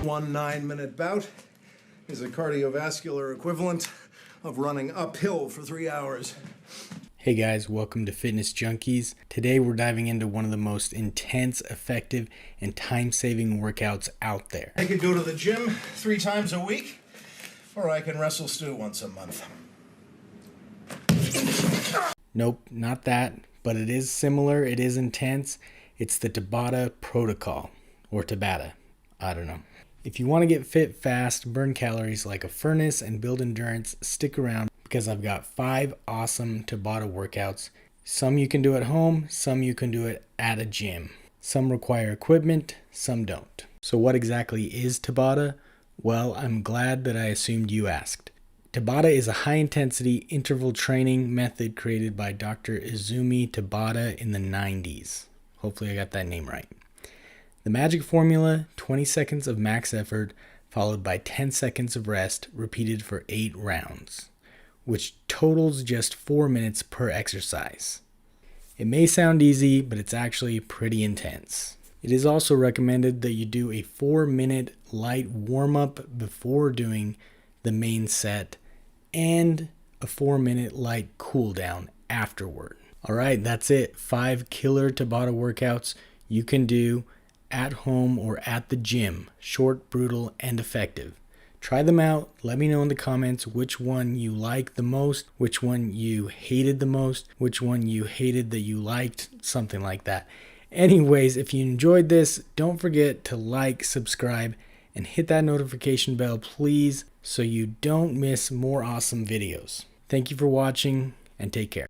One 9-minute bout is a cardiovascular equivalent of running uphill for 3 hours. Hey guys, welcome to Fitness Junkies. Today we're diving into one of the most intense, effective, and time-saving workouts out there. I could go to the gym 3 times a week, or I can wrestle stew once a month. Nope, not that, but it is similar, it is intense. It's the Tabata protocol, or Tabata, I don't know. If you want to get fit fast, burn calories like a furnace, and build endurance, stick around because I've got 5 awesome Tabata workouts. Some you can do at home, some you can do it at a gym. Some require equipment, some don't. So what exactly is Tabata? Well, I'm glad that I assumed you asked. Tabata is a high-intensity interval training method created by Dr. Izumi Tabata in the 90s. Hopefully I got that name right. The magic formula, 20 seconds of max effort, followed by 10 seconds of rest, repeated for 8 rounds, which totals just 4 minutes per exercise. It may sound easy, but it's actually pretty intense. It is also recommended that you do a 4-minute light warm-up before doing the main set, and a 4-minute light cool down afterward. Alright, that's it. 5 killer Tabata workouts you can do at home or at the gym. Short, brutal, and effective. Try them out. Let me know in the comments which one you like the most, which one you hated the most, which one you hated that you liked, something like that. Anyways, if you enjoyed this, don't forget to like, subscribe, and hit that notification bell, please, so you don't miss more awesome videos. Thank you for watching, and take care.